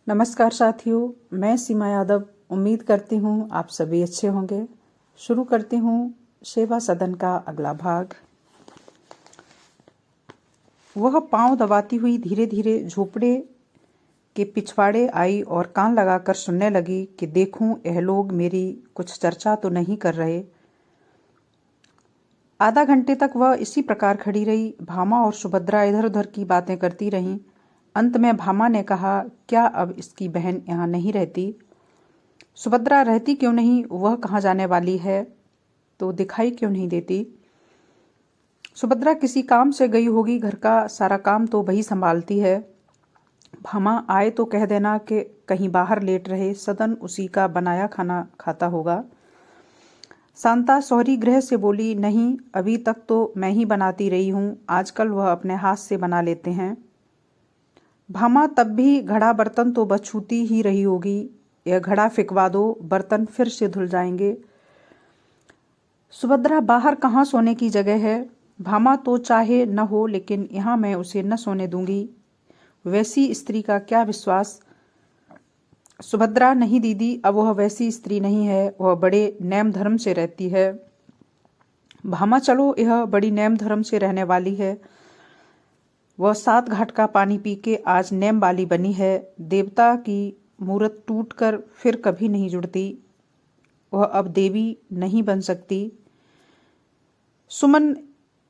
नमस्कार साथियों, मैं सीमा यादव उम्मीद करती हूँ आप सभी अच्छे होंगे। शुरू करती हूँ सेवा सदन का अगला भाग। वह पांव दबाती हुई धीरे धीरे झोपड़े के पिछवाड़े आई और कान लगाकर सुनने लगी कि देखूं यह लोग मेरी कुछ चर्चा तो नहीं कर रहे। आधा घंटे तक वह इसी प्रकार खड़ी रही। भामा और सुभद्रा इधर उधर की बातें करती रहीं। अंत में भामा ने कहा, क्या अब इसकी बहन यहाँ नहीं रहती? सुभद्रा, रहती क्यों नहीं, वह कहाँ जाने वाली है तो दिखाई क्यों नहीं देती? सुभद्रा किसी काम से गई होगी, घर का सारा काम तो वही संभालती है। भामा, आए तो कह देना कि कहीं बाहर लेट रहे, सदन उसी का बनाया खाना खाता होगा। शांता सौरी गृह से बोली, नहीं, अभी तक तो मैं ही बनाती रही हूँ, आजकल वह अपने हाथ से बना लेते हैं। भामा, तब भी घड़ा बर्तन तो बछूती ही रही होगी, यह घड़ा फिकवा दो, बर्तन फिर से धुल जाएंगे। सुभद्रा, बाहर कहाँ सोने की जगह है? भामा, तो चाहे न हो, लेकिन यहाँ मैं उसे न सोने दूंगी, वैसी स्त्री का क्या विश्वास। सुभद्रा, नहीं दीदी, अब वह वैसी स्त्री नहीं है, वह बड़े नेम धर्म से रहती है। भामा, चलो, यह बड़ी नेम धर्म से रहने वाली है। वह 7 घाट का पानी पी के आज नेम वाली बनी है। देवता की मूरत टूटकर फिर कभी नहीं जुड़ती, वह अब देवी नहीं बन सकती। सुमन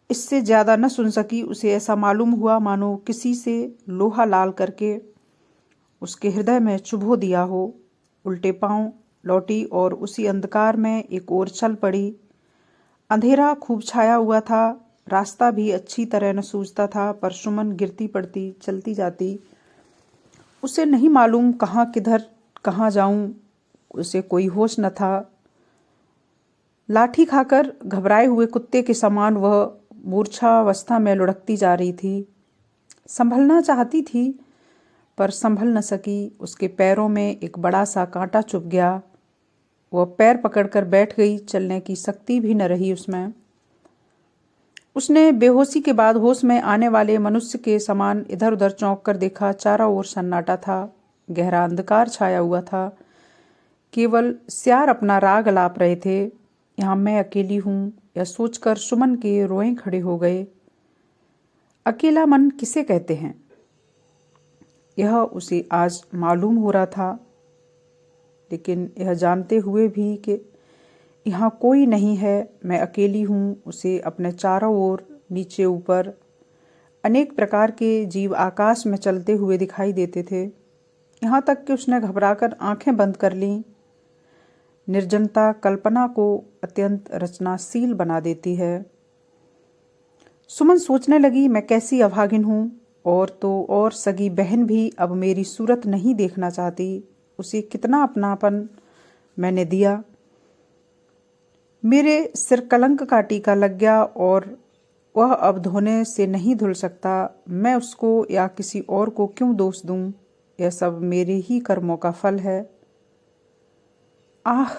इससे ज्यादा न सुन सकी। उसे ऐसा मालूम हुआ मानो किसी से लोहा लाल करके उसके हृदय में चुभो दिया हो। उल्टे पांव लौटी और उसी अंधकार में एक ओर चल पड़ी। अंधेरा खूब छाया हुआ था, रास्ता भी अच्छी तरह न सूझता था, पर सुमन गिरती पड़ती चलती जाती। उसे नहीं मालूम कहाँ किधर कहाँ जाऊं, उसे कोई होश न था। लाठी खाकर घबराए हुए कुत्ते के समान वह मूर्छावस्था में लुढ़कती जा रही थी। संभलना चाहती थी पर संभल न सकी। उसके पैरों में एक बड़ा सा कांटा चुभ गया। वह पैर पकड़कर बैठ गई, चलने की शक्ति भी न रही उसमें। उसने बेहोशी के बाद होश में आने वाले मनुष्य के समान इधर उधर चौंक कर देखा। चारों ओर सन्नाटा था, गहरा अंधकार छाया हुआ था। केवल स्यार अपना राग अलाप रहे थे। यहाँ मैं अकेली हूँ, यह सोचकर सुमन के रोए खड़े हो गए। अकेला मन किसे कहते हैं, यह उसे आज मालूम हो रहा था, लेकिन यह जानते हुए भी कि यहाँ कोई नहीं है, मैं अकेली हूँ, उसे अपने चारों ओर नीचे ऊपर अनेक प्रकार के जीव आकाश में चलते हुए दिखाई देते थे। यहाँ तक कि उसने घबराकर आंखें बंद कर लीं। निर्जनता कल्पना को अत्यंत रचनाशील बना देती है। सुमन सोचने लगी, मैं कैसी अभागिन हूँ, और तो और सगी बहन भी अब मेरी सूरत नहीं देखना चाहती। उसे कितना अपनापन मैंने दिया। मेरे सिर कलंक का टीका लग गया और वह अब धोने से नहीं धुल सकता। मैं उसको या किसी और को क्यों दोष दूं, यह सब मेरे ही कर्मों का फल है। आह,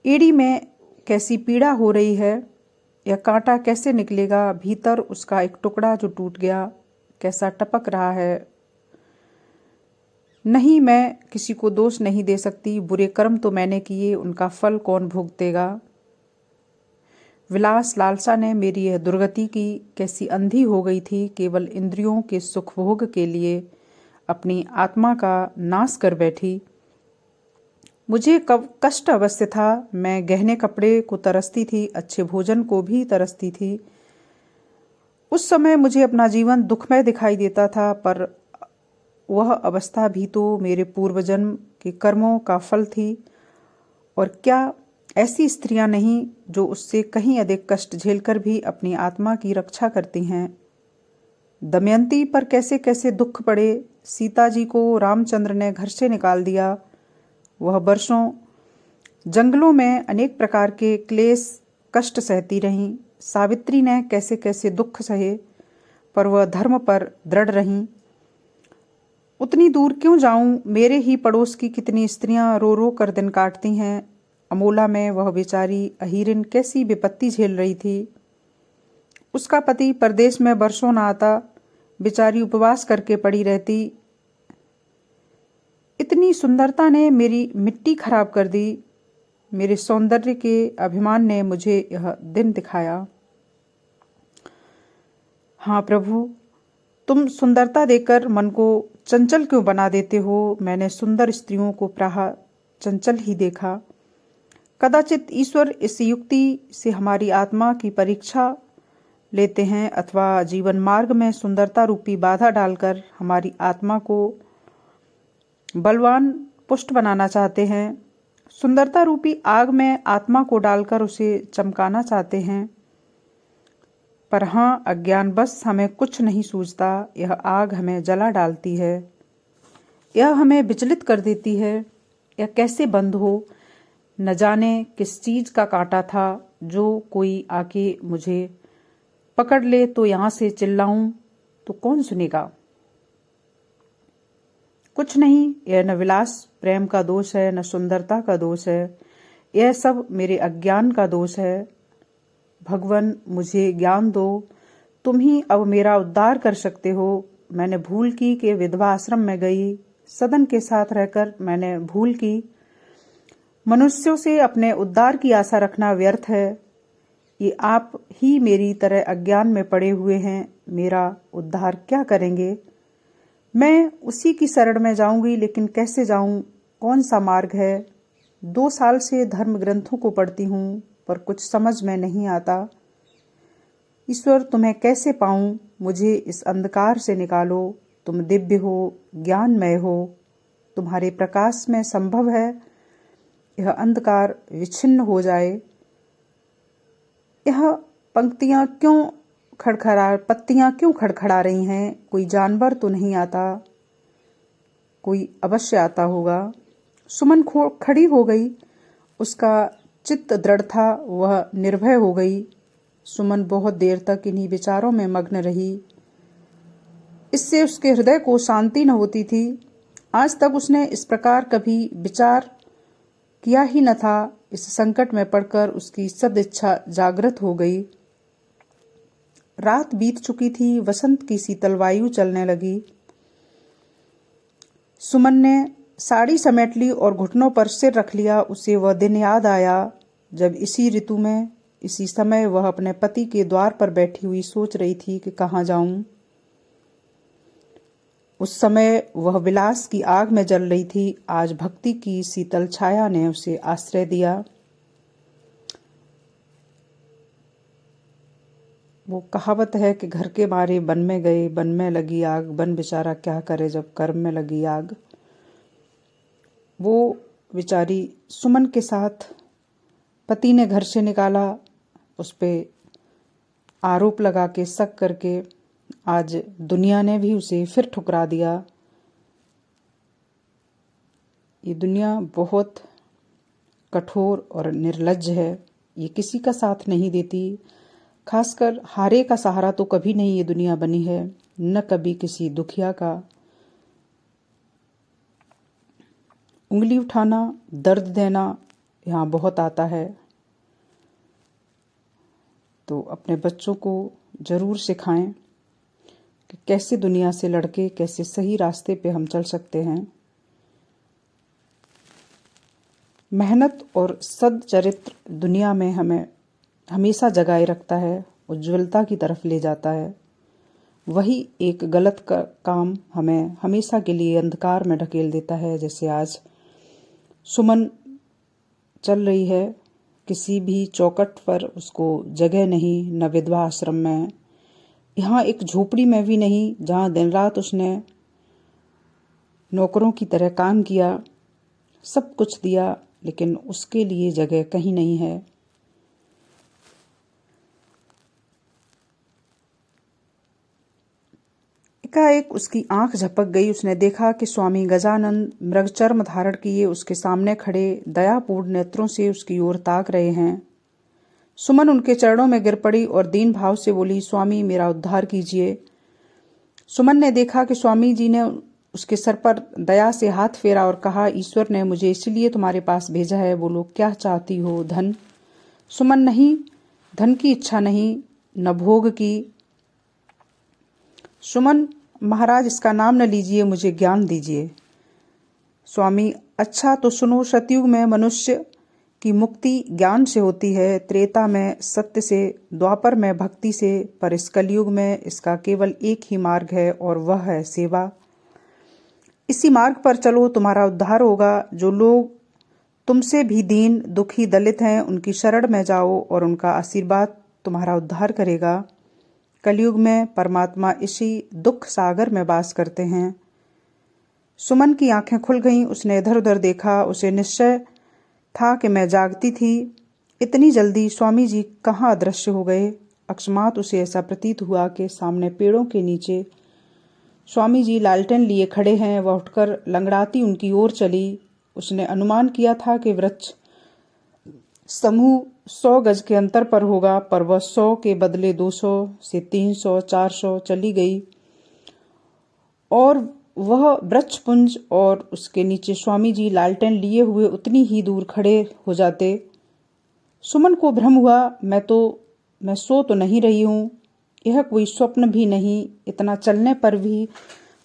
एड़ी में कैसी पीड़ा हो रही है, यह कांटा कैसे निकलेगा। भीतर उसका एक टुकड़ा जो टूट गया कैसा टपक रहा है। नहीं, मैं किसी को दोष नहीं दे सकती, बुरे कर्म तो मैंने किए, उनका फल कौन भुगतेगा। विलास लालसा ने मेरी यह दुर्गति की। कैसी अंधी हो गई थी, केवल इंद्रियों के सुख भोग के लिए अपनी आत्मा का नाश कर बैठी। मुझे कब कष्ट अवश्य था, मैं गहने कपड़े को तरसती थी, अच्छे भोजन को भी तरसती थी। उस समय मुझे अपना जीवन दुखमय दिखाई देता था, पर वह अवस्था भी तो मेरे पूर्वजन्म के कर्मों का फल थी। और क्या ऐसी स्त्रियां नहीं जो उससे कहीं अधिक कष्ट झेलकर भी अपनी आत्मा की रक्षा करती हैं। दमयंती पर कैसे कैसे दुख पड़े। सीता जी को रामचंद्र ने घर से निकाल दिया। वह वर्षों जंगलों में अनेक प्रकार के क्लेश कष्ट सहती रहीं। सावित्री ने कैसे कैसे दुख सहे, पर वह धर्म पर दृढ़ रहीं। उतनी दूर क्यों जाऊं, मेरे ही पड़ोस की कितनी स्त्रियां रो रो कर दिन काटती हैं। अमोला में वह बेचारी अहीरिन कैसी विपत्ति झेल रही थी। उसका पति परदेश में बरसों न आता, बेचारी उपवास करके पड़ी रहती। इतनी सुंदरता ने मेरी मिट्टी खराब कर दी। मेरे सौंदर्य के अभिमान ने मुझे यह दिन दिखाया। हाँ प्रभु, तुम सुंदरता देकर मन को चंचल क्यों बना देते हो? मैंने सुंदर स्त्रियों को प्रायः चंचल ही देखा। कदाचित ईश्वर इस युक्ति से हमारी आत्मा की परीक्षा लेते हैं अथवा जीवन मार्ग में सुंदरता रूपी बाधा डालकर हमारी आत्मा को बलवान पुष्ट बनाना चाहते हैं। सुंदरता रूपी आग में आत्मा को डालकर उसे चमकाना चाहते हैं। पर हाँ, अज्ञानवश हमें कुछ नहीं सूझता। यह आग हमें जला डालती है, यह हमें विचलित कर देती है। यह कैसे बंद हो? न जाने किस चीज का कांटा था जो कोई आके मुझे पकड़ ले तो यहां से चिल्लाऊं तो कौन सुनेगा? कुछ नहीं, यह न विलास प्रेम का दोष है, न सुंदरता का दोष है। यह सब मेरे अज्ञान का दोष है। भगवान, मुझे ज्ञान दो। तुम ही अब मेरा उद्धार कर सकते हो। मैंने भूल की कि विधवा आश्रम में गई। सदन के साथ रहकर मैंने भूल की। मनुष्यों से अपने उद्धार की आशा रखना व्यर्थ है। ये आप ही मेरी तरह अज्ञान में पड़े हुए हैं। मेरा उद्धार क्या करेंगे? मैं उसी की शरण में जाऊंगी, लेकिन कैसे जाऊं? कौन सा मार्ग है? 2 साल से धर्म ग्रंथों को पढ़ती हूं, पर कुछ समझ में नहीं आता। ईश्वर, तुम्हें कैसे पाऊं? मुझे इस अंधकार से निकालो। तुम दिव्य हो, ज्ञानमय हो। तुम्हारे प्रकाश में संभव है यह अंधकार विच्छिन्न हो जाए। यह पत्तियां क्यों खड़खड़ा रही हैं? कोई जानवर तो नहीं आता? कोई अवश्य आता होगा। सुमन खड़ी हो गई। उसका चित्त दृढ़ था, वह निर्भय हो गई। सुमन बहुत देर तक इन्हीं विचारों में मग्न रही। इससे उसके हृदय को शांति न होती थी। आज तक उसने इस प्रकार कभी विचार किया ही न था। इस संकट में पड़कर उसकी सदिच्छा जागृत हो गई। रात बीत चुकी थी। वसंत की शीतल वायु चलने लगी। सुमन ने साड़ी समेट ली और घुटनों पर सिर रख लिया। उसे वह दिन याद आया जब इसी ऋतु में इसी समय वह अपने पति के द्वार पर बैठी हुई सोच रही थी कि कहाँ जाऊं। उस समय वह विलास की आग में जल रही थी। आज भक्ति की शीतल छाया ने उसे आश्रय दिया। वो कहावत है कि घर के मारे वन में गए, वन में लगी आग। वन बेचारा क्या करे जब कर्म में लगी आग। वो बेचारी सुमन के साथ पति ने घर से निकाला, उस पे आरोप लगा के, शक करके आज दुनिया ने भी उसे फिर ठुकरा दिया। ये दुनिया बहुत कठोर और निर्लज्ज है। ये किसी का साथ नहीं देती। खासकर हारे का सहारा तो कभी नहीं ये दुनिया बनी है, न कभी किसी दुखिया का। उंगली उठाना, दर्द देना यहाँ बहुत आता है। तो अपने बच्चों को जरूर सिखाएं कि कैसे दुनिया से लड़के कैसे सही रास्ते पे हम चल सकते हैं। मेहनत और सद्चरित्र दुनिया में हमें हमेशा जगाए रखता है, उज्ज्वलता की तरफ ले जाता है। वही एक गलत काम हमें हमेशा के लिए अंधकार में ढकेल देता है। जैसे आज सुमन चल रही है, किसी भी चौखट पर उसको जगह नहीं, न विधवा आश्रम में, यहाँ एक झोपड़ी में भी नहीं, जहाँ दिन रात उसने नौकरों की तरह काम किया, सब कुछ दिया, लेकिन उसके लिए जगह कहीं नहीं है। एकाएक उसकी आंख झपक गई। उसने देखा कि स्वामी गजानंद मृगचर्म धारण किए उसके सामने खड़े दयापूर्ण नेत्रों से उसकी ओर ताक रहे हैं। सुमन उनके चरणों में गिर पड़ी और दीन भाव से बोली, स्वामी मेरा उद्धार कीजिए। सुमन ने देखा कि स्वामी जी ने उसके सर पर दया से हाथ फेरा और कहा, ईश्वर ने मुझे इसलिए तुम्हारे पास भेजा है। बोलो, क्या चाहती हो? धन? सुमन, नहीं, धन की इच्छा नहीं, न भोग की। सुमन, महाराज इसका नाम न लीजिए, मुझे ज्ञान दीजिए। स्वामी, अच्छा तो सुनो, सतयुग में मनुष्य की मुक्ति ज्ञान से होती है, त्रेता में सत्य से, द्वापर में भक्ति से, पर इस कलयुग में इसका केवल एक ही मार्ग है और वह है सेवा। इसी मार्ग पर चलो, तुम्हारा उद्धार होगा। जो लोग तुमसे भी दीन, दुखी, दलित हैं, उनकी शरण में जाओ और उनका आशीर्वाद तुम्हारा उद्धार करेगा। कलयुग में परमात्मा इसी दुख सागर में वास करते हैं। सुमन की आंखें खुल गईं। उसने इधर उधर देखा। उसे निश्चय था कि मैं जागती थी। इतनी जल्दी स्वामी जी कहाँ अदृश्य हो गए। अकस्मात उसे ऐसा प्रतीत हुआ कि सामने पेड़ों के नीचे स्वामी जी लालटेन लिए खड़े हैं। वह उठकर लंगड़ाती उनकी ओर चली। उसने अनुमान किया था कि वृक्ष समूह 100 गज के अंतर पर होगा, पर वह 100 के बदले 200 से 300, 400 चली गई और वह वृक्षपुंज और उसके नीचे स्वामी जी लालटेन लिए हुए उतनी ही दूर खड़े हो जाते। सुमन को भ्रम हुआ, मैं सो तो नहीं रही हूँ, यह कोई स्वप्न भी नहीं। इतना चलने पर भी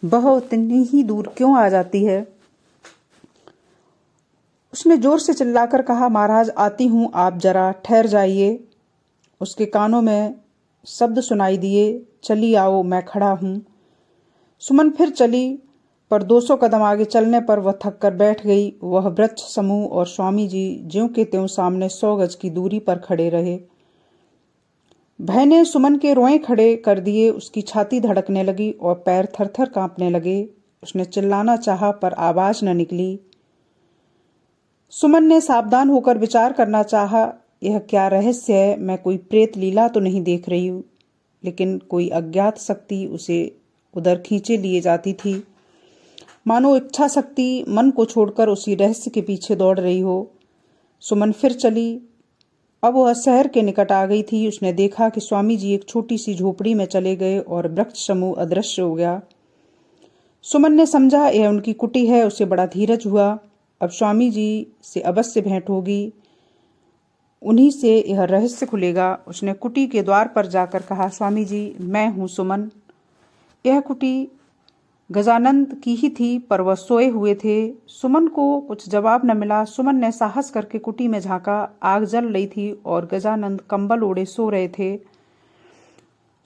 वह उतनी ही दूर क्यों आ जाती है। उसने जोर से चिल्लाकर कहा, महाराज आती हूँ, आप जरा ठहर जाइए। उसके कानों में शब्द सुनाई दिए, चली आओ, मैं खड़ा हूँ। सुमन फिर चली, पर 200 कदम आगे चलने पर वह थक कर बैठ गई। वह वृक्ष समूह और स्वामी जी ज्यों के त्यों सामने 100 गज की दूरी पर खड़े रहे। भय ने सुमन के रोए खड़े कर दिए। उसकी छाती धड़कने लगी और पैर थर थर कांपने लगे। उसने चिल्लाना चाहा, पर आवाज न निकली। सुमन ने सावधान होकर विचार करना चाहा, यह क्या रहस्य है। मैं कोई प्रेत लीला तो नहीं देख रही हूँ, लेकिन कोई अज्ञात शक्ति उसे उधर खींचे लिए जाती थी, मानो इच्छा शक्ति मन को छोड़कर उसी रहस्य के पीछे दौड़ रही हो। सुमन फिर चली। अब वह शहर के निकट आ गई थी। उसने देखा कि स्वामी जी एक छोटी सी झोपड़ी में चले गए और वृक्ष समूह अदृश्य हो गया। सुमन ने समझा यह उनकी कुटी है। उसे बड़ा धीरज हुआ, अब स्वामी जी से अवश्य भेंट होगी, उन्हीं से यह रहस्य खुलेगा। उसने कुटी के द्वार पर जाकर कहा, स्वामी जी, मैं हूँ सुमन। यह कुटी गजानंद की ही थी, पर वह सोए हुए थे। सुमन को कुछ जवाब न मिला। सुमन ने साहस करके कुटी में झांका। आग जल रही थी और गजानंद कंबल ओढ़े सो रहे थे।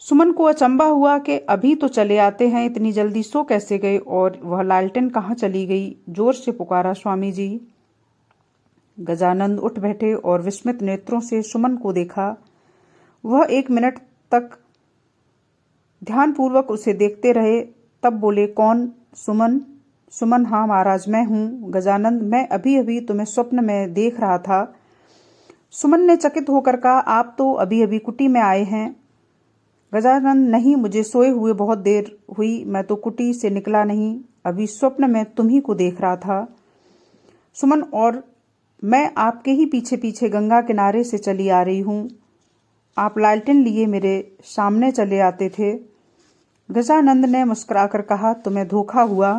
सुमन को अचंबा हुआ कि अभी तो चले आते हैं, इतनी जल्दी सो कैसे गए और वह लालटेन कहाँ चली गई। जोर से पुकारा, स्वामी जी। गजानंद उठ बैठे और विस्मित नेत्रों से सुमन को देखा। वह 1 मिनट तक ध्यानपूर्वक उसे देखते रहे, तब बोले, कौन? सुमन। सुमन, हाँ महाराज, मैं हूँ। गजानंद, मैं अभी अभी तुम्हें स्वप्न में देख रहा था। सुमन ने चकित होकर कहा, आप तो अभी अभी कुटी में आए हैं। गजानंद, नहीं, मुझे सोए हुए बहुत देर हुई, मैं तो कुटी से निकला नहीं, अभी स्वप्न में तुम्ही को देख रहा था। सुमन, और मैं आपके ही पीछे पीछे गंगा किनारे से चली आ रही हूँ। आप लालटेन लिए मेरे सामने चले आते थे। गजानंद ने मुस्कुराकर कहा, तुम्हें धोखा हुआ।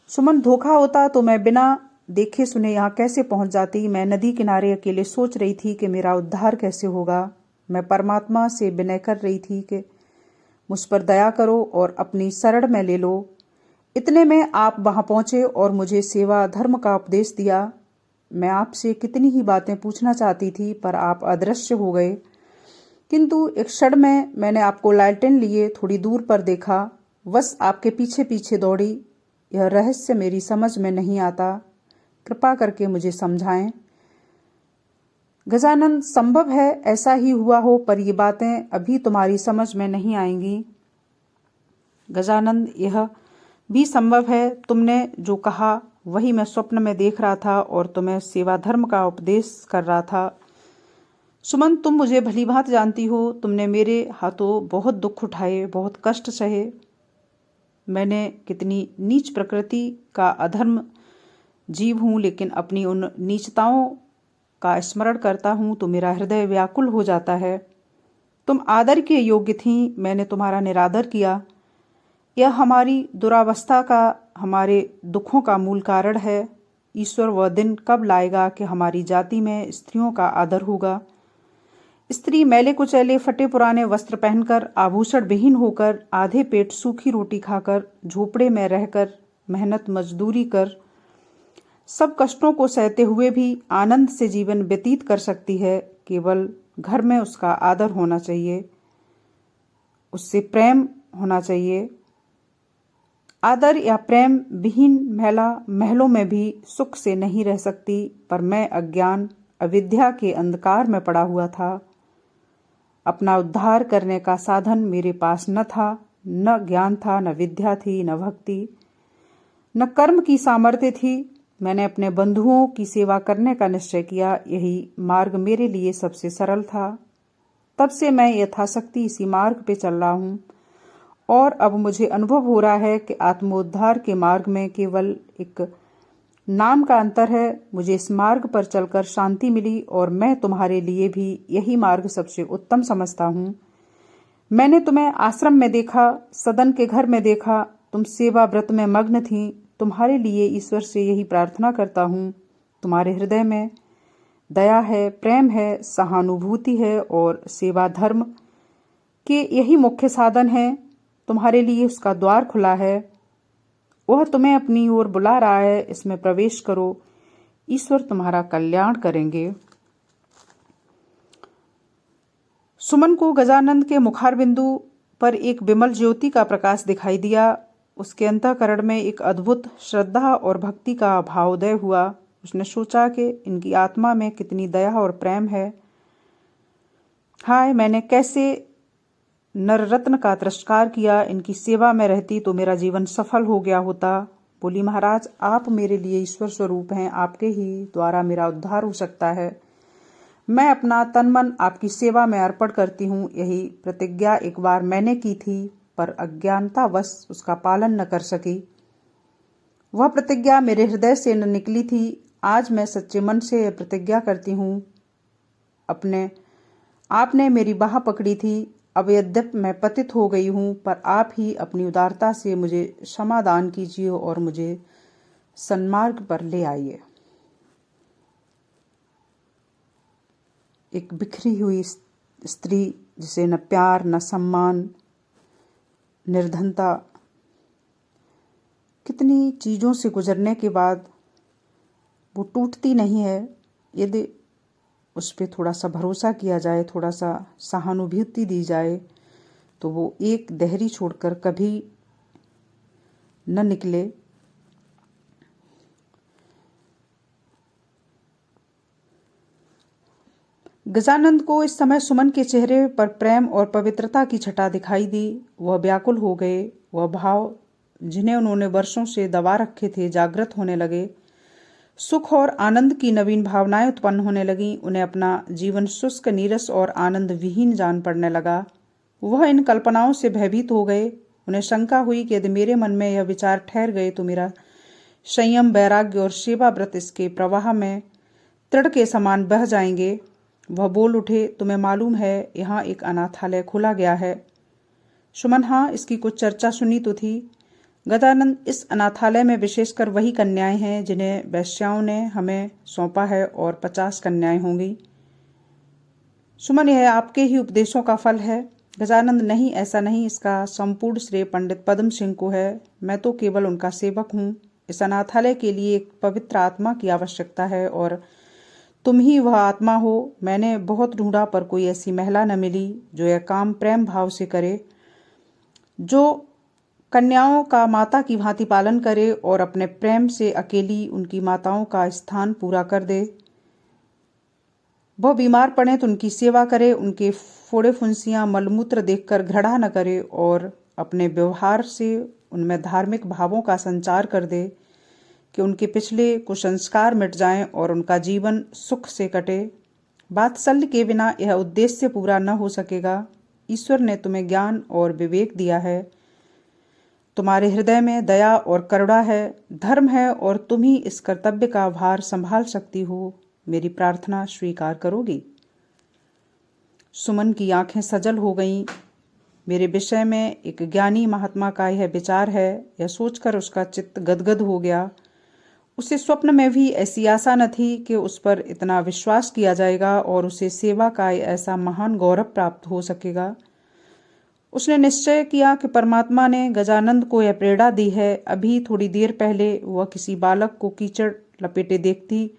सुमन, धोखा होता तो मैं बिना देखे सुने यहाँ कैसे पहुंच जाती। मैं नदी किनारे अकेले सोच रही थी कि मेरा उद्धार कैसे होगा। मैं परमात्मा से विनय कर रही थी कि मुझ पर दया करो और अपनी शरण में ले लो। इतने में आप वहां पहुंचे और मुझे सेवा धर्म का उपदेश दिया। मैं आपसे कितनी ही बातें पूछना चाहती थी, पर आप अदृश्य हो गए। किंतु एक क्षण में मैंने आपको लालटेन लिए थोड़ी दूर पर देखा, बस आपके पीछे पीछे दौड़ी। यह रहस्य मेरी समझ में नहीं आता, कृपा करके मुझे समझाएं। गजानंद, संभव है ऐसा ही हुआ हो, पर ये बातें अभी तुम्हारी समझ में नहीं आएंगी। गजानंद, यह भी संभव है। तुमने जो कहा वही मैं स्वप्न में देख रहा था और तुम्हें सेवा धर्म का उपदेश कर रहा था। सुमन, तुम मुझे भली भांति जानती हो। तुमने मेरे हाथों बहुत दुख उठाए, बहुत कष्ट सहे। मैंने कितनी नीच प्रकृति का अधर्म जीव हूँ, लेकिन अपनी उन नीचताओं का स्मरण करता हूँ तो मेरा हृदय व्याकुल हो जाता है। तुम आदर के योग्य थीं, मैंने तुम्हारा निरादर किया। यह हमारी दुरावस्था का, हमारे दुखों का मूल कारण है। ईश्वर वह दिन कब लाएगा कि हमारी जाति में स्त्रियों का आदर होगा। स्त्री मैले कुचैले फटे पुराने वस्त्र पहनकर, आभूषण विहीन होकर, आधे पेट सूखी रोटी खाकर, झोपड़े में रहकर, मेहनत मजदूरी कर सब कष्टों को सहते हुए भी आनंद से जीवन व्यतीत कर सकती है। केवल घर में उसका आदर होना चाहिए, उससे प्रेम होना चाहिए। आदर या प्रेम विहीन महिला महलों में भी सुख से नहीं रह सकती। पर मैं अज्ञान अविद्या के अंधकार में पड़ा हुआ था। अपना उद्धार करने का साधन मेरे पास न था, न ज्ञान था, न विद्या थी, न भक्ति, न कर्म की सामर्थ्य थी। मैंने अपने बंधुओं की सेवा करने का निश्चय किया। यही मार्ग मेरे लिए सबसे सरल था। तब से मैं यथाशक्ति इसी मार्ग पे चल रहा हूँ और अब मुझे अनुभव हो रहा है कि आत्मोद्धार के मार्ग में केवल एक नाम का अंतर है। मुझे इस मार्ग पर चलकर शांति मिली और मैं तुम्हारे लिए भी यही मार्ग सबसे उत्तम समझता हूँ। मैंने तुम्हें आश्रम में देखा, सदन के घर में देखा, तुम सेवा व्रत में मग्न थी। तुम्हारे लिए ईश्वर से यही प्रार्थना करता हूँ, तुम्हारे हृदय में दया है, प्रेम है, सहानुभूति है और सेवा धर्म के यही मुख्य साधन है। तुम्हारे लिए उसका द्वार खुला है, वह तुम्हें अपनी ओर बुला रहा है। इसमें प्रवेश करो, ईश्वर तुम्हारा कल्याण करेंगे। सुमन को गजानंद के मुखारबिंदु पर एक विमल ज्योति का प्रकाश दिखाई दिया। उसके अंतःकरण में एक अद्भुत श्रद्धा और भक्ति का भावोदय हुआ। उसने सोचा कि इनकी आत्मा में कितनी दया और प्रेम है। हाय, मैंने कैसे नररत्न का तिरस्कार किया। इनकी सेवा में रहती तो मेरा जीवन सफल हो गया होता। बोली, महाराज, आप मेरे लिए ईश्वर स्वरूप हैं, आपके ही द्वारा मेरा उद्धार हो सकता है। मैं अपना तन मन आपकी सेवा में अर्पण करती हूँ। यही प्रतिज्ञा एक बार मैंने की थी, पर अज्ञानतावश उसका पालन न कर सकी। वह प्रतिज्ञा मेरे हृदय से न निकली थी। आज मैं सच्चे मन से यह प्रतिज्ञा करती हूँ। आपने मेरी बाह पकड़ी थी। अब यद्यपि मैं पतित हो गई हूँ, पर आप ही अपनी उदारता से मुझे क्षमा दान कीजिए और मुझे सन्मार्ग पर ले आइए। एक बिखरी हुई स्त्री, जिसे न प्यार, न सम्मान, निर्धनता, कितनी चीज़ों से गुजरने के बाद वो टूटती नहीं है। यदि उस पर थोड़ा सा भरोसा किया जाए, थोड़ा सा सहानुभूति दी जाए, तो वो एक देहरी छोड़कर कभी न निकले। गजानंद को इस समय सुमन के चेहरे पर प्रेम और पवित्रता की छटा दिखाई दी। वह व्याकुल हो गए। वह भाव जिन्हें उन्होंने वर्षों से दबा रखे थे जागृत होने लगे। सुख और आनंद की नवीन भावनाएं उत्पन्न होने लगीं। उन्हें अपना जीवन शुष्क, नीरस और आनंद विहीन जान पड़ने लगा। वह इन कल्पनाओं से भयभीत हो गए। उन्हें शंका हुई कि यदि मेरे मन में यह विचार ठहर गए तो मेरा संयम, वैराग्य और सेवा व्रत इसके प्रवाह में तृण के समान बह जाएंगे। वह बोल उठे, तुम्हें मालूम है यहाँ एक अनाथालय खोला गया है? सुमन, हाँ, इसकी कुछ चर्चा सुनी तो थी। गजानंद, इस अनाथालय में विशेषकर वही कन्याएं हैं जिन्हें वैश्याओं ने हमें सौंपा है और 50 कन्याएं होंगी। सुमन, यह आपके ही उपदेशों का फल है। गजानंद, नहीं, ऐसा नहीं। इसका संपूर्ण श्रेय पंडित पद्म सिंह को है। मैं तो केवल उनका सेवक हूँ। इस अनाथालय के लिए एक पवित्र आत्मा की आवश्यकता है और तुम ही वह आत्मा हो। मैंने बहुत ढूंढा, पर कोई ऐसी महिला न मिली जो यह काम प्रेम भाव से करे, जो कन्याओं का माता की भांति पालन करे और अपने प्रेम से अकेली उनकी माताओं का स्थान पूरा कर दे। वह बीमार पड़े तो उनकी सेवा करे, उनके फोड़े फुंसियां मलमूत्र देखकर घृणा न करे और अपने व्यवहार से उनमें धार्मिक भावों का संचार कर दे कि उनके पिछले कुसंस्कार मिट जाएं और उनका जीवन सुख से कटे। वात्सल्य के बिना यह उद्देश्य पूरा न हो सकेगा। ईश्वर ने तुम्हें ज्ञान और विवेक दिया है। तुम्हारे हृदय में दया और करुणा है, धर्म है और तुम ही इस कर्तव्य का भार संभाल सकती हो। मेरी प्रार्थना स्वीकार करोगी? सुमन की आंखें सजल हो गईं। मेरे विषय में एक ज्ञानी महात्मा का यह विचार है, यह सोचकर उसका चित्त गदगद हो गया। उसे स्वप्न में भी ऐसी आशा न थी कि उस पर इतना विश्वास किया जाएगा और उसे सेवा का ऐसा महान गौरव प्राप्त हो सकेगा। उसने निश्चय किया कि परमात्मा ने गजानंद को यह प्रेरणा दी है। अभी थोड़ी देर पहले वह किसी बालक को कीचड़ लपेटे देखती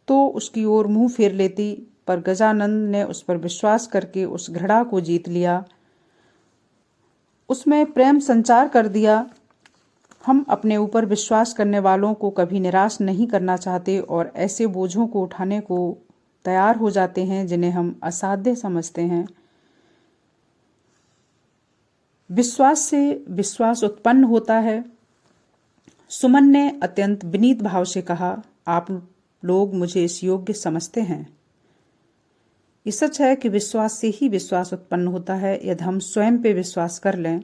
तो उसकी ओर मुंह फेर लेती, पर गजानंद ने उस पर विश्वास करके उस घृणा को जीत लिया, उसमें प्रेम संचार कर दिया। हम अपने ऊपर विश्वास करने वालों को कभी निराश नहीं करना चाहते और ऐसे बोझों को उठाने को तैयार हो जाते हैं जिन्हें हम असाध्य समझते हैं। विश्वास से विश्वास उत्पन्न होता है। सुमन ने अत्यंत विनीत भाव से कहा, आप लोग मुझे इस योग्य समझते हैं। ये सच है कि विश्वास से ही विश्वास उत्पन्न होता है। यदि हम स्वयं पे विश्वास कर लें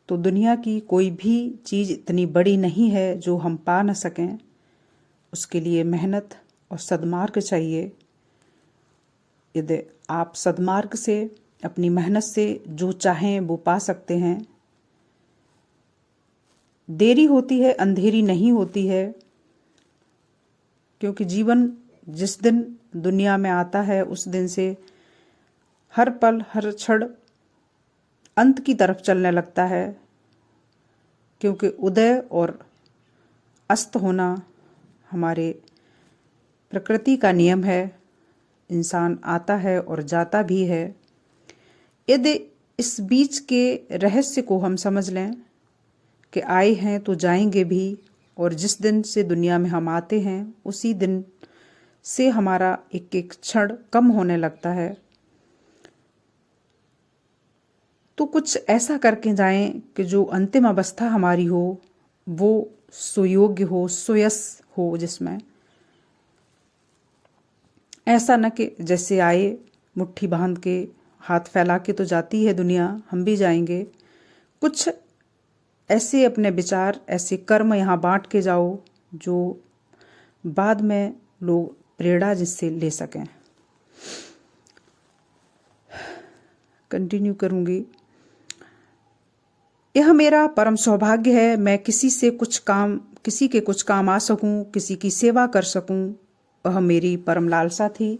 तो दुनिया की कोई भी चीज इतनी बड़ी नहीं है जो हम पा न सकें। उसके लिए मेहनत और सद्मार्ग चाहिए। यदि आप सद्मार्ग से, अपनी मेहनत से जो चाहें वो पा सकते हैं। देरी होती है, अंधेरी नहीं होती है, क्योंकि जीवन जिस दिन दुनिया में आता है उस दिन से हर पल हर क्षण अंत की तरफ चलने लगता है, क्योंकि उदय और अस्त होना हमारे प्रकृति का नियम है। इंसान आता है और जाता भी है। यदि इस बीच के रहस्य को हम समझ लें कि आए हैं तो जाएंगे भी, और जिस दिन से दुनिया में हम आते हैं उसी दिन से हमारा एक एक क्षण कम होने लगता है, तो कुछ ऐसा करके जाएं कि जो अंतिम अवस्था हमारी हो वो सुयोग्य हो, सुयस हो, जिसमें ऐसा न कि जैसे आए मुट्ठी बांध के हाथ फैला के तो जाती है दुनिया, हम भी जाएंगे। कुछ ऐसे अपने विचार, ऐसे कर्म यहाँ बांट के जाओ जो बाद में लोग प्रेरणा जिससे ले सकें। कंटिन्यू करूंगी। यह मेरा परम सौभाग्य है, मैं किसी के कुछ काम आ सकूं, किसी की सेवा कर सकूं, वह मेरी परम लालसा थी।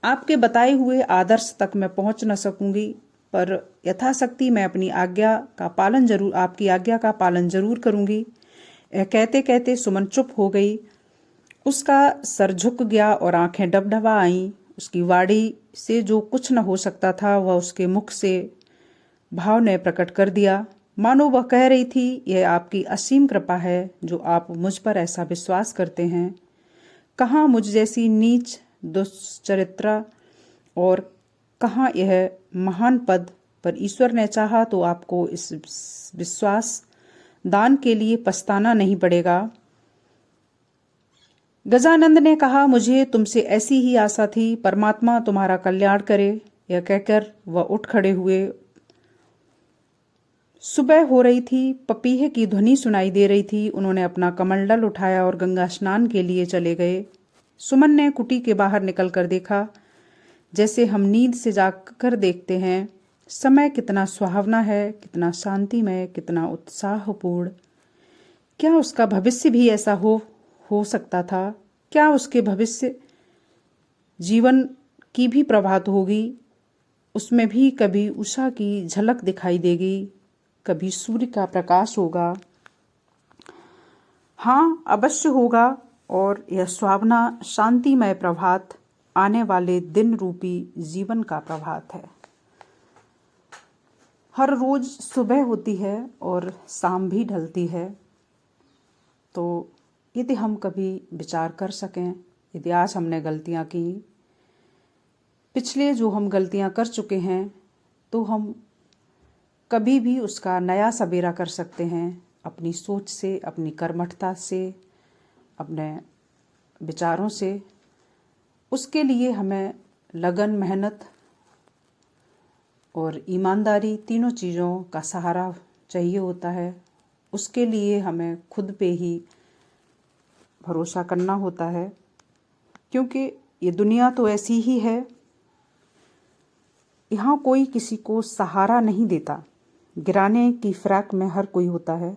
आपके बताए हुए आदर्श तक मैं पहुंच न सकूंगी, पर यथाशक्ति मैं अपनी आपकी आज्ञा का पालन जरूर करूंगी। यह कहते कहते सुमन चुप हो गई। उसका सर झुक गया और आंखें डबडबा आईं। उसकी वाणी से जो कुछ न हो सकता था वह उसके मुख से भाव ने प्रकट कर दिया। मानो वह कह रही थी, यह आपकी असीम कृपा है जो आप मुझ पर ऐसा विश्वास करते हैं। कहाँ मुझ जैसी नीच दुश्चरित्रा और कहाँ यह महान पद, पर ईश्वर ने चाहा तो आपको इस विश्वास दान के लिए पछताना नहीं पड़ेगा। गजानंद ने कहा, मुझे तुमसे ऐसी ही आशा थी। परमात्मा तुम्हारा कल्याण करे। यह कहकर वह उठ खड़े हुए। सुबह हो रही थी, पपीहे की ध्वनि सुनाई दे रही थी। उन्होंने अपना कमंडल उठाया और गंगा स्नान के लिए चले गए। सुमन ने कुटी के बाहर निकलकर देखा, जैसे हम नींद से जागकर देखते हैं। समय कितना सुहावना है, कितना शांतिमय, कितना उत्साहपूर्ण। क्या उसका भविष्य भी ऐसा हो सकता था? क्या उसके भविष्य जीवन की भी प्रभात होगी? उसमें भी कभी उषा की झलक दिखाई देगी, कभी सूर्य का प्रकाश होगा। हाँ, अवश्य होगा। और यह सुहावना शांतिमय प्रभात आने वाले दिन रूपी जीवन का प्रभात है। हर रोज सुबह होती है और शाम भी ढलती है। तो यदि हम कभी विचार कर सकें, यदि आज हमने गलतियां की, पिछले जो हम गलतियां कर चुके हैं, तो हम कभी भी उसका नया सवेरा कर सकते हैं अपनी सोच से, अपनी कर्मठता से, अपने विचारों से। उसके लिए हमें लगन, मेहनत और ईमानदारी, तीनों चीज़ों का सहारा चाहिए होता है। उसके लिए हमें खुद पे ही भरोसा करना होता है, क्योंकि ये दुनिया तो ऐसी ही है। यहाँ कोई किसी को सहारा नहीं देता। गिराने की फिराक में हर कोई होता है।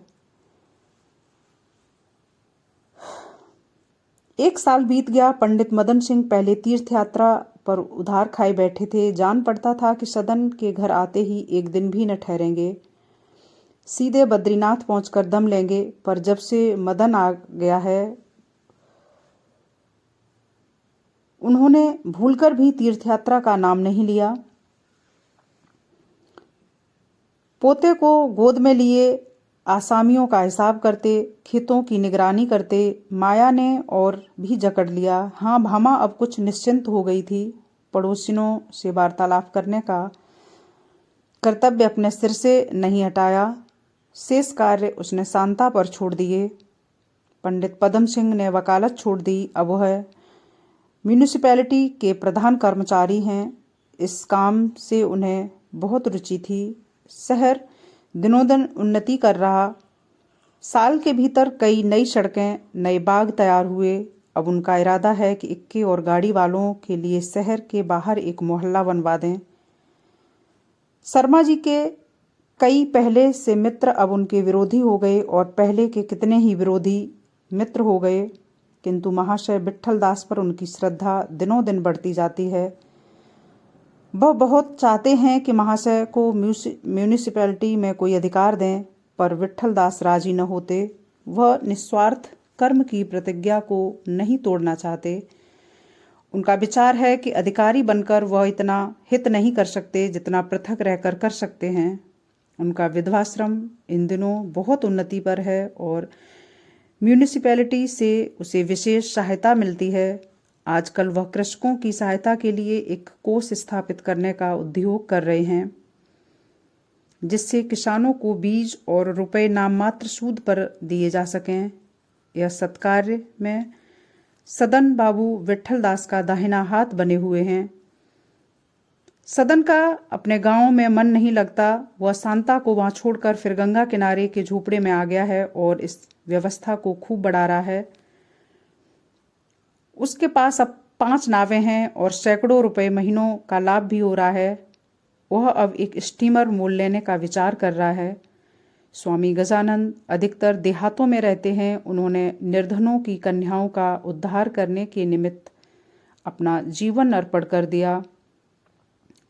1 साल बीत गया। पंडित मदन सिंह पहले तीर्थ यात्रा पर उधार खाए बैठे थे। जान पड़ता था कि सदन के घर आते ही एक दिन भी न ठहरेंगे, सीधे बद्रीनाथ पहुंचकर दम लेंगे। पर जब से मदन आ गया है उन्होंने भूलकर भी तीर्थयात्रा का नाम नहीं लिया। पोते को गोद में लिए आसामियों का हिसाब करते, खेतों की निगरानी करते माया ने और भी जकड़ लिया। हाँ, भामा अब कुछ निश्चिंत हो गई थी। पड़ोसिनों से वार्तालाप करने का कर्तव्य अपने सिर से नहीं हटाया। शेष कार्य उसने शांता पर छोड़ दिए। पंडित पदम सिंह ने वकालत छोड़ दी। अब वह म्यूनिसिपैलिटी के प्रधान कर्मचारी हैं। इस काम से उन्हें बहुत रुचि थी। शहर दिनों दिन उन्नति कर रहा। साल के भीतर कई नई सड़कें, नए बाग तैयार हुए। अब उनका इरादा है कि इक्के और गाड़ी वालों के लिए शहर के बाहर एक मोहल्ला बनवा दें। शर्मा जी के कई पहले से मित्र अब उनके विरोधी हो गए और पहले के कितने ही विरोधी मित्र हो गए, किंतु महाशय विट्ठल दास पर उनकी श्रद्धा दिनों दिन बढ़ती जाती है। वह बहुत चाहते हैं कि महाशय को म्यूनिसिपैलिटी में कोई अधिकार दें, पर विट्ठल दास राजी न होते। वह निस्वार्थ कर्म की प्रतिज्ञा को नहीं तोड़ना चाहते। उनका विचार है कि अधिकारी बनकर वह इतना हित नहीं कर सकते जितना पृथक रहकर कर सकते हैं। उनका विधवाश्रम इन दिनों बहुत उन्नति पर है और म्यूनिसिपैलिटी से उसे विशेष सहायता मिलती है। आजकल वह कृषकों की सहायता के लिए एक कोष स्थापित करने का उद्योग कर रहे हैं, जिससे किसानों को बीज और रुपए नाम मात्र सूद पर दिए जा सकें। यह सत्कार्य में सदन बाबू विट्ठल दास का दाहिना हाथ बने हुए हैं। सदन का अपने गांव में मन नहीं लगता। वह शांता को वहां छोड़कर फिर गंगा किनारे के झोपड़े में आ गया है और इस व्यवस्था को खूब बढ़ा रहा है। उसके पास अब 5 नावें हैं और सैकड़ों रुपए महीनों का लाभ भी हो रहा है। वह अब एक स्टीमर मोल लेने का विचार कर रहा है। स्वामी गजानंद अधिकतर देहातों में रहते हैं। उन्होंने निर्धनों की कन्याओं का उद्धार करने के निमित्त अपना जीवन अर्पण कर दिया।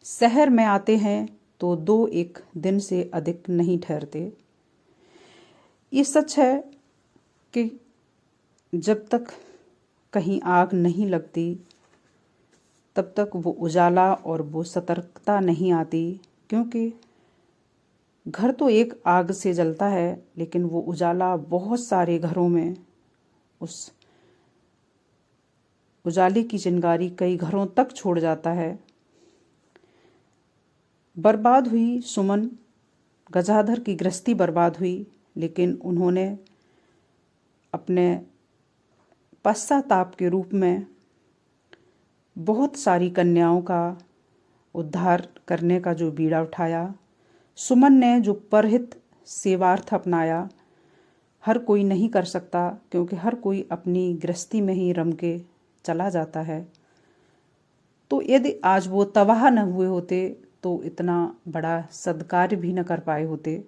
शहर में आते हैं तो 2-1 दिन से अधिक नहीं ठहरते। ये सच है कि जब तक कहीं आग नहीं लगती तब तक वो उजाला और वो सतर्कता नहीं आती, क्योंकि घर तो एक आग से जलता है लेकिन वो उजाला बहुत सारे घरों में, उस उजाले की चिंगारी कई घरों तक छोड़ जाता है। बर्बाद हुई सुमन, गजाधर की गृहस्थी बर्बाद हुई, लेकिन उन्होंने अपने पश्चाताप के रूप में बहुत सारी कन्याओं का उद्धार करने का जो बीड़ा उठाया। सुमन ने जो परहित सेवार्थ अपनाया, हर कोई नहीं कर सकता, क्योंकि हर कोई अपनी गृहस्थी में ही रम के चला जाता है। तो यदि आज वो तबाह न हुए होते तो इतना बड़ा सद्कार्य भी न कर पाए होते।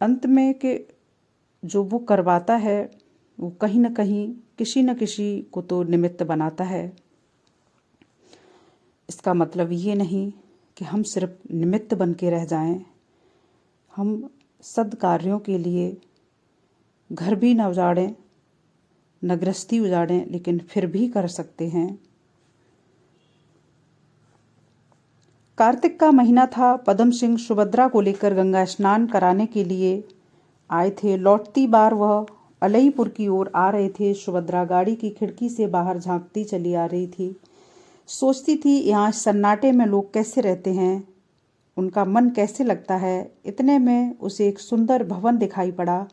अंत में कि जो वो करवाता है वो कहीं न कहीं किसी न किसी को तो निमित्त बनाता है। इसका मतलब ये नहीं कि हम सिर्फ निमित्त बन के रह जाएं। हम सद्कार्यों के लिए घर भी न उजाड़ें, न गृहस्थी उजाड़ें, लेकिन फिर भी कर सकते हैं। कार्तिक का महीना था। पदम सिंह सुभद्रा को लेकर गंगा स्नान कराने के लिए आए थे। लौटती बार वह अलईपुर की ओर आ रहे थे। सुभद्रा गाड़ी की खिड़की से बाहर झांकती चली आ रही थी। सोचती थी, यहाँ सन्नाटे में लोग कैसे रहते हैं, उनका मन कैसे लगता है। इतने में उसे एक सुंदर भवन दिखाई पड़ा,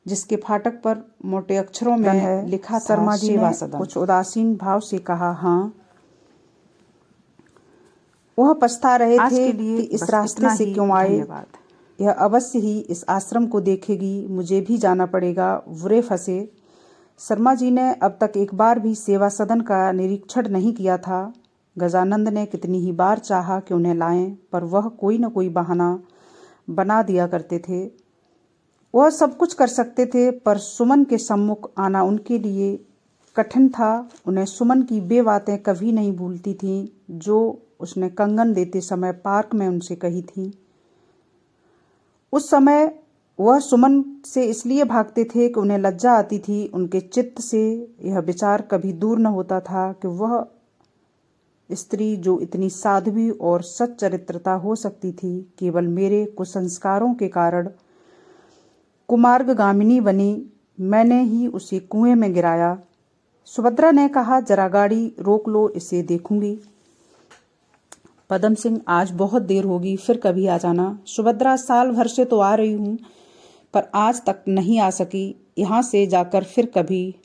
जिसके फाटक पर मोटे अक्षरों में लिखा था शर्मा जी ने कुछ उदासीन भाव से कहा। हाँ, वह पछता रहे थे कि इस रास्ते से क्यों आए। यह अवश्य ही इस आश्रम को देखेगी, मुझे भी जाना पड़ेगा, बुरे फंसे। शर्मा जी ने अब तक एक बार भी सेवा सदन का निरीक्षण नहीं किया था। गजानंद ने कितनी ही बार चाहा कि उन्हें लाएं, पर वह कोई न कोई बहाना बना दिया करते थे। वह सब कुछ कर सकते थे, पर सुमन के सम्मुख आना उनके लिए कठिन था। उन्हें सुमन की वे बातें कभी नहीं भूलती थीं जो उसने कंगन देते समय पार्क में उनसे कही थी। उस समय वह सुमन से इसलिए भागते थे कि उन्हें लज्जा आती थी। उनके चित्त से यह विचार कभी दूर न होता था कि वह स्त्री जो इतनी साध्वी और सच्चरित्रता हो सकती थी, केवल मेरे कुसंस्कारों के कारण कुमार्गगामिनी बनी। मैंने ही उसे कुएं में गिराया। सुभद्रा ने कहा, जरा गाड़ी रोक लो, इसे देखूंगी। पदम सिंह, आज बहुत देर होगी, फिर कभी आ जाना। सुभद्रा, साल भर से तो आ रही हूं, पर आज तक नहीं आ सकी। यहां से जाकर फिर कभी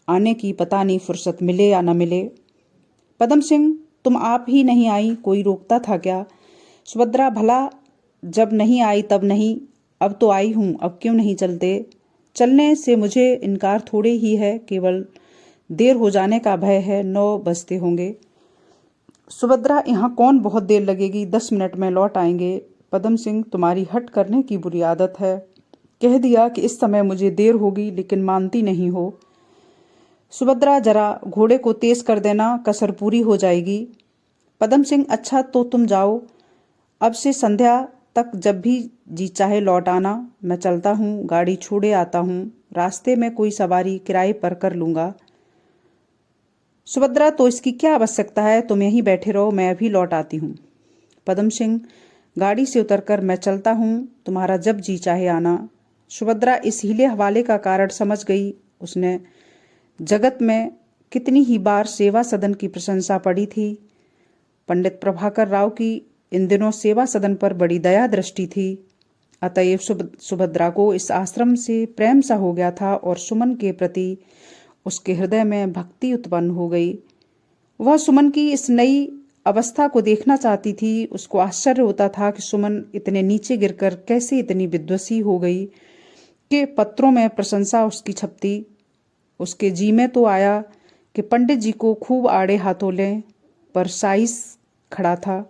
आने की पता नहीं फुर्सत मिले या न मिले। पदम सिंह, तुम आप ही नहीं आई, कोई रोकता था क्या? सुभद्रा, भला जब नहीं आई तब नहीं, अब तो आई हूं, अब क्यों नहीं चलते? चलने से मुझे इनकार थोड़े ही है, केवल देर हो जाने का भय है। 9 बजते होंगे। सुभद्रा, यहाँ कौन बहुत देर लगेगी, 10 मिनट में लौट आएंगे। पदम सिंह, तुम्हारी हट करने की बुरी आदत है। कह दिया कि इस समय मुझे देर होगी, लेकिन मानती नहीं हो। सुभद्रा, जरा घोड़े को तेज कर देना, कसर पूरी हो जाएगी। पदम सिंह, अच्छा तो तुम जाओ, अब से संध्या तक जब भी जी चाहे लौट आना। मैं चलता हूँ, गाड़ी छोड़े आता हूँ, रास्ते में कोई सवारी किराए पर कर लूंगा। सुभद्रा, तो इसकी क्या आवश्यकता है, तुम यहीं बैठे रहो, मैं अभी लौट आती हूँ। पदम सिंह, गाड़ी से उतरकर मैं चलता हूँ, तुम्हारा जब जी चाहे आना। सुभद्रा इस हीले हवाले का कारण समझ गई। उसने जगत में कितनी ही बार सेवा सदन की प्रशंसा पढ़ी थी। पंडित प्रभाकर राव की इन दिनों सेवा सदन पर बड़ी दया दृष्टि थी। अतएव सुभद्रा को इस आश्रम से प्रेम सा हो गया था और सुमन के प्रति उसके हृदय में भक्ति उत्पन्न हो गई। वह सुमन की इस नई अवस्था को देखना चाहती थी। उसको आश्चर्य होता था कि सुमन इतने नीचे गिरकर कैसे इतनी विद्वसी हो गई कि पत्रों में प्रशंसा उसकी छपती। उसके जी में तो आया कि पंडित जी को खूब आड़े हाथों लें, पर साइस खड़ा था,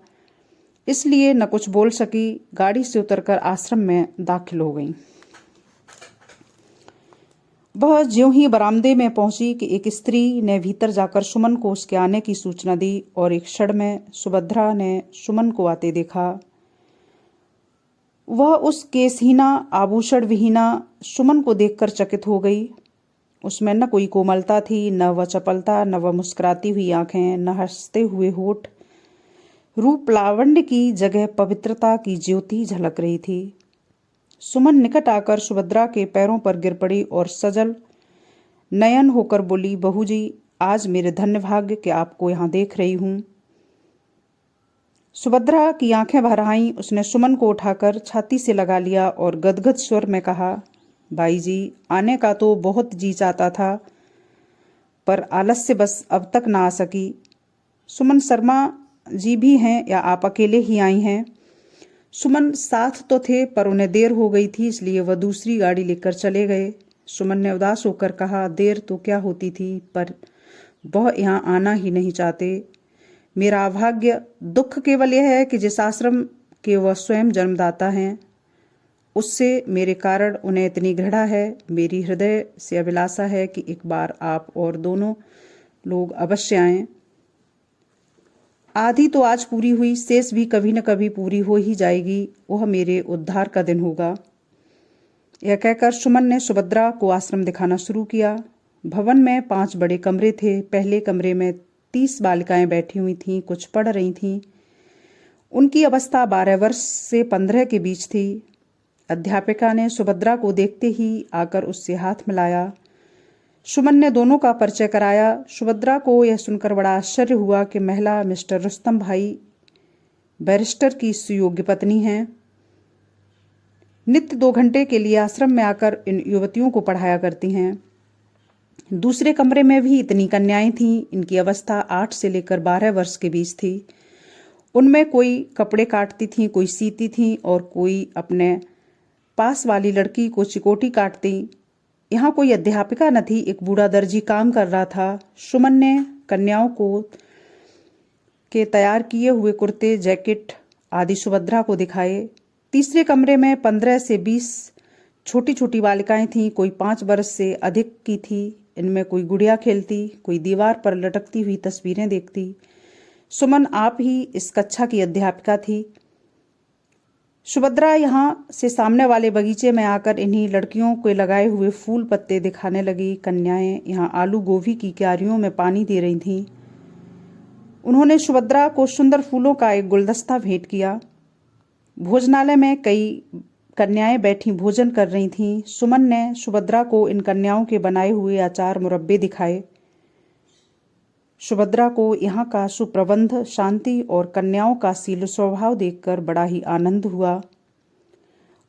इसलिए न कुछ बोल सकी। गाड़ी से उतरकर आश्रम में दाखिल हो गई। वह ज्यों ही बरामदे में पहुंची कि एक स्त्री ने भीतर जाकर सुमन को उसके आने की सूचना दी और एक क्षण में सुभद्रा ने सुमन को आते देखा। वह उस केसहीना आभूषण विहीना सुमन को देखकर चकित हो गई। उसमें न कोई कोमलता थी, न वह चपलता, न वह मुस्कुराती हुई आंखें, न हंसते हुए होठ। रूप लावण्य की जगह पवित्रता की ज्योति झलक रही थी। सुमन निकट आकर सुभद्रा के पैरों पर गिर पड़ी और सजल नयन होकर बोली, बहू जी, आज मेरे धन्य भाग्य कि आपको यहाँ देख रही हूँ। सुभद्रा की आंखें भर आईं। उसने सुमन को उठाकर छाती से लगा लिया और गदगद स्वर में कहा, बाई जी, आने का तो बहुत जी चाहता था, पर आलस्य बस अब तक ना आ सकी। सुमन, शर्मा जी भी हैं या आप अकेले ही आई हैं? सुमन, साथ तो थे, पर उन्हें देर हो गई थी, इसलिए वह दूसरी गाड़ी लेकर चले गए। सुमन ने उदास होकर कहा, देर तो क्या होती थी, पर वह यहाँ आना ही नहीं चाहते। मेरा अभाग्य दुख केवल यह है कि जिस आश्रम के वह स्वयं जन्मदाता हैं, उससे मेरे कारण उन्हें इतनी घृणा है। मेरी हृदय से अभिलाषा है कि एक बार आप और दोनों लोग अवश्य आएं। आधी तो आज पूरी हुई, शेष भी कभी न कभी पूरी हो ही जाएगी। वह मेरे उद्धार का दिन होगा। यह कहकर सुमन ने सुभद्रा को आश्रम दिखाना शुरू किया। भवन में 5 बड़े कमरे थे। पहले कमरे में 30 बालिकाएं बैठी हुई थीं, कुछ पढ़ रही थीं। उनकी अवस्था 12 वर्ष से 15 के बीच थी। अध्यापिका ने सुभद्रा को देखते ही आकर उससे हाथ मिलाया। सुमन ने दोनों का परिचय कराया। सुभद्रा को यह सुनकर बड़ा आश्चर्य हुआ कि महिला मिस्टर रुस्तम भाई बैरिस्टर की सुयोग्य पत्नी हैं। नित्य 2 घंटे के लिए आश्रम में आकर इन युवतियों को पढ़ाया करती हैं। दूसरे कमरे में भी इतनी कन्याएं थीं। इनकी अवस्था 8 से लेकर 12 वर्ष के बीच थी। उनमें कोई कपड़े काटती थीं, कोई सीती थीं और कोई अपने पास वाली लड़की को चिकोटी काटती। यहाँ कोई अध्यापिका न थी, एक बूढ़ा दर्जी काम कर रहा था। सुमन ने कन्याओं को के तैयार किए हुए कुर्ते, जैकेट आदि सुभद्रा को दिखाए। तीसरे कमरे में 15 से 20 छोटी छोटी बालिकाएं थीं। कोई 5 वर्ष से अधिक की थी। इनमें कोई गुड़िया खेलती, कोई दीवार पर लटकती हुई तस्वीरें देखती। सुमन आप ही इस कक्षा की अध्यापिका थी। सुभद्रा यहाँ से सामने वाले बगीचे में आकर इन्हीं लड़कियों के लगाए हुए फूल पत्ते दिखाने लगी। कन्याएं यहाँ आलू गोभी की क्यारियों में पानी दे रही थीं। उन्होंने सुभद्रा को सुंदर फूलों का एक गुलदस्ता भेंट किया। भोजनालय में कई कन्याएं बैठी भोजन कर रही थीं। सुमन ने सुभद्रा को इन कन्याओं के बनाए हुए अचार मुरब्बे दिखाए। सुभद्रा को यहाँ का सुप्रबंध, शांति और कन्याओं का शील स्वभाव देखकर बड़ा ही आनंद हुआ।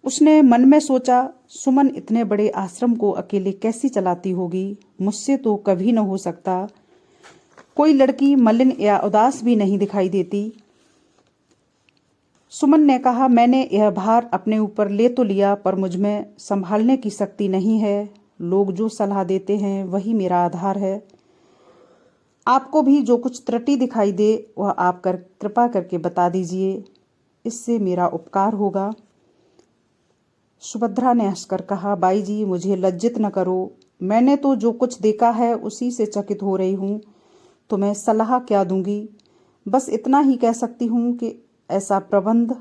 उसने मन में सोचा, सुमन इतने बड़े आश्रम को अकेले कैसी चलाती होगी, मुझसे तो कभी न हो सकता। कोई लड़की मलिन या उदास भी नहीं दिखाई देती। सुमन ने कहा, मैंने यह भार अपने ऊपर ले तो लिया, पर मुझमें संभालने की शक्ति नहीं है। लोग जो सलाह देते हैं वही मेरा आधार है। आपको भी जो कुछ त्रुटि दिखाई दे वह आप कृपा करके बता दीजिए, इससे मेरा उपकार होगा। सुभद्रा ने हंसकर कहा, बाई जी, मुझे लज्जित न करो। मैंने तो जो कुछ देखा है उसी से चकित हो रही हूँ। तो मैं सलाह क्या दूंगी? बस इतना ही कह सकती हूँ कि ऐसा प्रबंध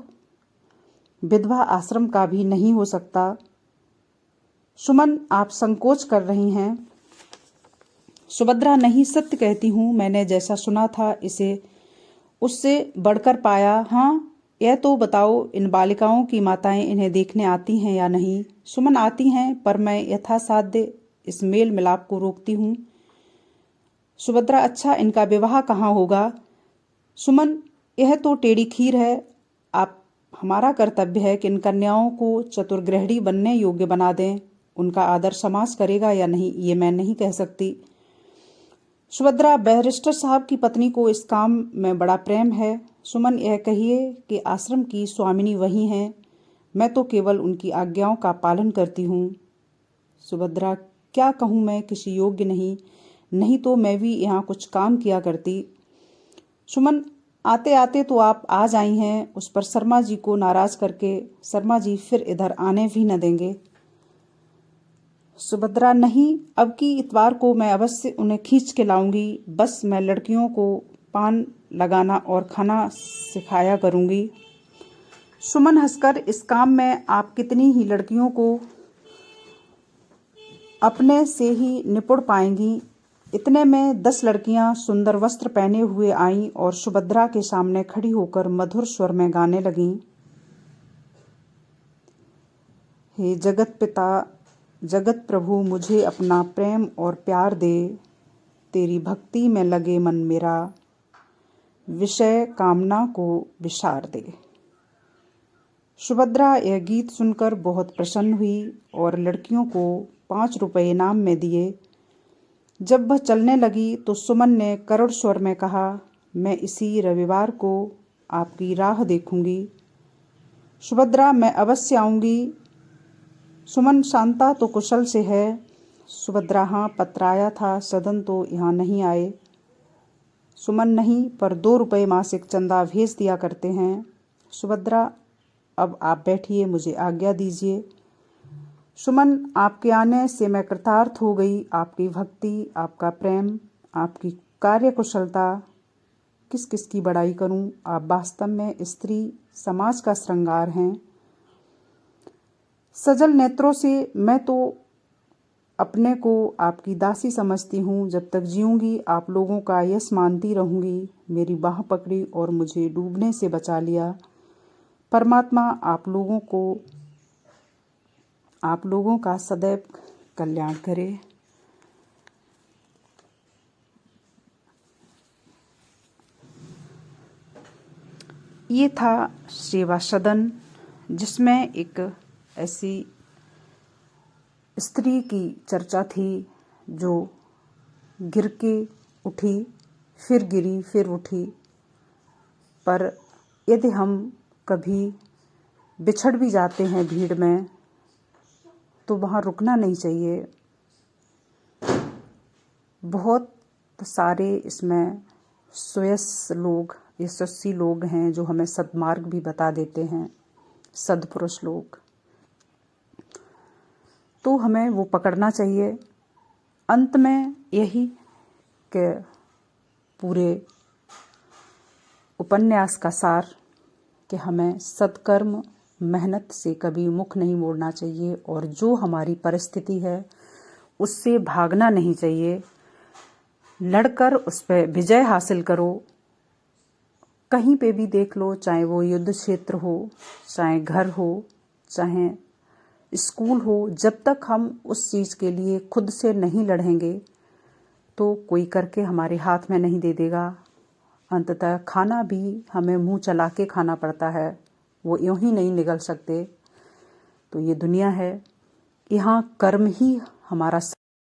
विधवा आश्रम का भी नहीं हो सकता। सुमन, आप संकोच कर रही हैं। सुभद्रा, नहीं, सत्य कहती हूँ। मैंने जैसा सुना था इसे उससे बढ़कर पाया। हाँ, यह तो बताओ, इन बालिकाओं की माताएं इन्हें देखने आती हैं या नहीं? सुमन, आती हैं, पर मैं यथासाध्य इस मेल मिलाप को रोकती हूँ। सुभद्रा, अच्छा, इनका विवाह कहाँ होगा? सुमन, यह तो टेढ़ी खीर है। हमारा कर्तव्य है कि इन कन्याओं को चतुर्गृहिणी बनने योग्य बना दें। उनका आदर समाज करेगा या नहीं, ये मैं नहीं कह सकती। सुभद्रा, बैरिस्टर साहब की पत्नी को इस काम में बड़ा प्रेम है। सुमन, यह कहिए कि आश्रम की स्वामिनी वही हैं, मैं तो केवल उनकी आज्ञाओं का पालन करती हूँ। सुभद्रा, क्या कहूँ, मैं किसी योग्य नहीं तो मैं भी यहाँ कुछ काम किया करती। सुमन, आते आते तो आप आ जाई हैं। उस पर शर्मा जी को नाराज करके शर्मा जी फिर इधर आने भी न देंगे। सुभद्रा, नहीं, अब की इतवार को मैं अवश्य उन्हें खींच के लाऊंगी। बस मैं लड़कियों को पान लगाना और खाना सिखाया करूंगी। सुमन हंसकर, इस काम में आप कितनी ही लड़कियों को अपने से ही निपुण पाएंगी। इतने में 10 लड़कियां सुंदर वस्त्र पहने हुए आईं और सुभद्रा के सामने खड़ी होकर मधुर स्वर में गाने लगीं। हे जगत पिता, जगत प्रभु, मुझे अपना प्रेम और प्यार दे। तेरी भक्ति में लगे मन मेरा, विषय कामना को विसार दे। सुभद्रा यह गीत सुनकर बहुत प्रसन्न हुई और लड़कियों को 5 रुपये इनाम में दिए। जब वह चलने लगी तो सुमन ने करुण स्वर में कहा, मैं इसी रविवार को आपकी राह देखूंगी। सुभद्रा, मैं अवश्य आऊंगी। सुमन, शांता तो कुशल से है? सुभद्रा, हाँ, पत्र आया था, सदन तो यहाँ नहीं आए। सुमन, नहीं, पर 2 रुपये मासिक चंदा भेज दिया करते हैं। सुभद्रा, अब आप बैठिए, मुझे आज्ञा दीजिए। सुमन, आपके आने से मैं कृतार्थ हो गई। आपकी भक्ति, आपका प्रेम, आपकी कार्यकुशलता, किस किस की बड़ाई करूं। आप वास्तव में स्त्री समाज का श्रृंगार हैं। सजल नेत्रों से मैं तो अपने को आपकी दासी समझती हूँ। जब तक जीऊंगी आप लोगों का यश मानती रहूंगी। मेरी बाह पकड़ी और मुझे डूबने से बचा लिया। परमात्मा आप लोगों का सदैव कल्याण करे। ये था सेवा सदन, जिसमें एक ऐसी स्त्री की चर्चा थी जो गिर के उठी, फिर गिरी, फिर उठी। पर यदि हम कभी बिछड़ भी जाते हैं भीड़ में, तो वहाँ रुकना नहीं चाहिए। बहुत सारे इसमें यशस्वी लोग हैं जो हमें सद्मार्ग भी बता देते हैं, सद्पुरुष लोग, तो हमें वो पकड़ना चाहिए। अंत में यही कि पूरे उपन्यास का सार कि हमें सत्कर्म मेहनत से कभी मुख नहीं मोड़ना चाहिए और जो हमारी परिस्थिति है उससे भागना नहीं चाहिए। लड़कर उस पर विजय हासिल करो। कहीं पे भी देख लो, चाहे वो युद्ध क्षेत्र हो, चाहे घर हो, चाहे स्कूल हो, जब तक हम उस चीज़ के लिए खुद से नहीं लड़ेंगे तो कोई करके हमारे हाथ में नहीं दे देगा। अंततः खाना भी हमें मुंह चला के खाना पड़ता है, वो यूं ही नहीं निगल सकते। तो ये दुनिया है, यहाँ कर्म ही हमारा